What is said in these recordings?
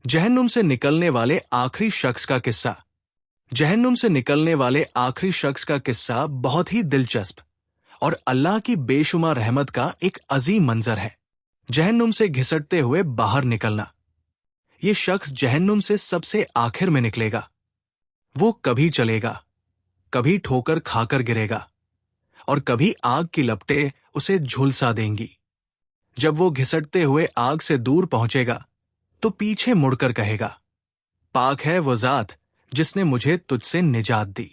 जहन्नुम से निकलने वाले आखिरी शख्स का किस्सा। जहन्नुम से निकलने वाले आखिरी शख्स का किस्सा बहुत ही दिलचस्प और अल्लाह की बेशुमार रहमत का एक अजीम मंजर है। जहन्नुम से घिसटते हुए बाहर निकलना। ये शख्स जहन्नुम से सबसे आखिर में निकलेगा। वो कभी चलेगा, कभी ठोकर खाकर गिरेगा और कभी आग की लपटें उसे झुलसा देंगी। जब वो घिसटते हुए आग से दूर पहुंचेगा तो पीछे मुड़कर कहेगा, पाक है वो जात जिसने मुझे तुझसे निजात दी।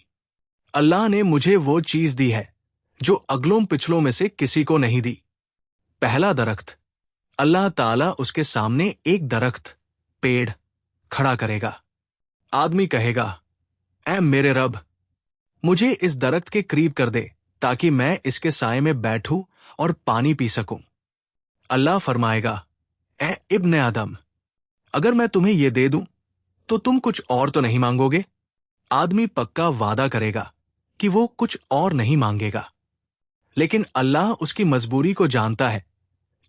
अल्लाह ने मुझे वो चीज दी है जो अगलों पिछलों में से किसी को नहीं दी। पहला दरख्त, अल्लाह ताला उसके सामने एक दरख्त, पेड़ खड़ा करेगा। आदमी कहेगा, ऐ मेरे रब, मुझे इस दरख्त के करीब कर दे ताकि मैं इसके साए में बैठूं और पानी पी सकूं। अल्लाह फरमाएगा, ऐ इब्ने आदम, अगर मैं तुम्हें यह दे दूं तो तुम कुछ और तो नहीं मांगोगे। आदमी पक्का वादा करेगा कि वो कुछ और नहीं मांगेगा, लेकिन अल्लाह उसकी मजबूरी को जानता है,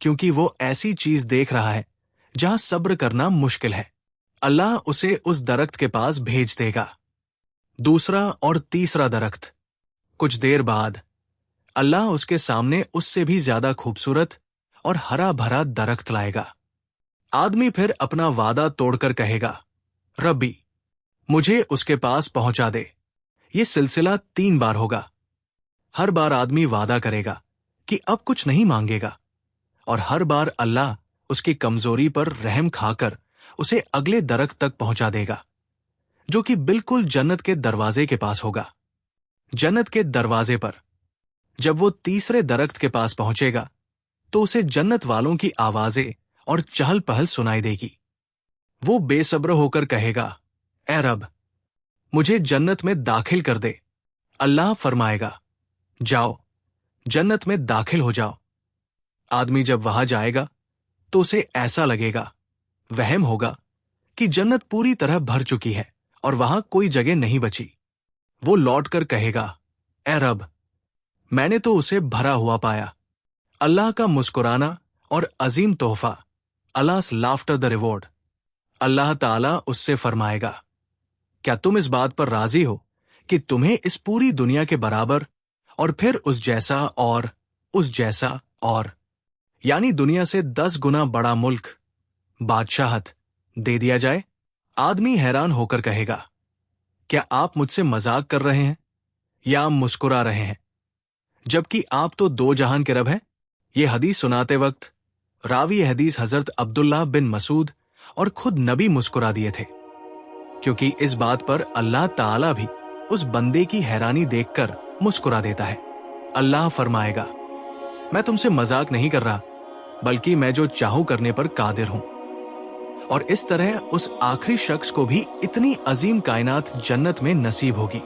क्योंकि वो ऐसी चीज देख रहा है जहां सब्र करना मुश्किल है। अल्लाह उसे उस दरख्त के पास भेज देगा। दूसरा और तीसरा दरख्त। कुछ देर बाद अल्लाह उसके सामने उससे भी ज्यादा खूबसूरत और हरा भरा दरख्त लाएगा। आदमी फिर अपना वादा तोड़कर कहेगा, रब्बी, मुझे उसके पास पहुंचा दे। ये सिलसिला 3 बार होगा। हर बार आदमी वादा करेगा कि अब कुछ नहीं मांगेगा और हर बार अल्लाह उसकी कमजोरी पर रहम खाकर उसे अगले दरख्त तक पहुंचा देगा, जो कि बिल्कुल जन्नत के दरवाजे के पास होगा। जन्नत के दरवाजे पर जब वो तीसरे दरख्त के पास पहुंचेगा तो उसे जन्नत वालों की आवाजें और चहल पहल सुनाई देगी। वो बेसब्र होकर कहेगा, ऐ रब, मुझे जन्नत में दाखिल कर दे। अल्लाह फरमाएगा, जाओ, जन्नत में दाखिल हो जाओ। आदमी जब वहां जाएगा तो उसे ऐसा लगेगा, वहम होगा कि जन्नत पूरी तरह भर चुकी है और वहां कोई जगह नहीं बची। वो लौटकर कहेगा, ऐ रब, मैंने तो उसे भरा हुआ पाया। अल्लाह का मुस्कुराना और अजीम तोहफा, अल्लाह's लाफ्टर द रिवॉर्ड। अल्लाह ताला उससे फरमाएगा, क्या तुम इस बात पर राजी हो कि तुम्हें इस पूरी दुनिया के बराबर और फिर उस जैसा और उस जैसा और यानी दुनिया से 10 गुना बड़ा मुल्क, बादशाहत दे दिया जाए? आदमी हैरान होकर कहेगा, क्या आप मुझसे मजाक कर रहे हैं या मुस्कुरा रहे हैं, जबकि आप तो 2 जहान के रब हैं? ये हदीस सुनाते वक्त रावी हदीस हजरत अब्दुल्लाह बिन मसूद और खुद नबी मुस्कुरा दिए थे, क्योंकि इस बात पर अल्लाह ताला भी उस बंदे की हैरानी देखकर मुस्कुरा देता है। अल्लाह फरमाएगा, मैं तुमसे मजाक नहीं कर रहा, बल्कि मैं जो चाहूं करने पर कादिर हूं। और इस तरह उस आखिरी शख्स को भी इतनी अजीम कायनात जन्नत में नसीब होगी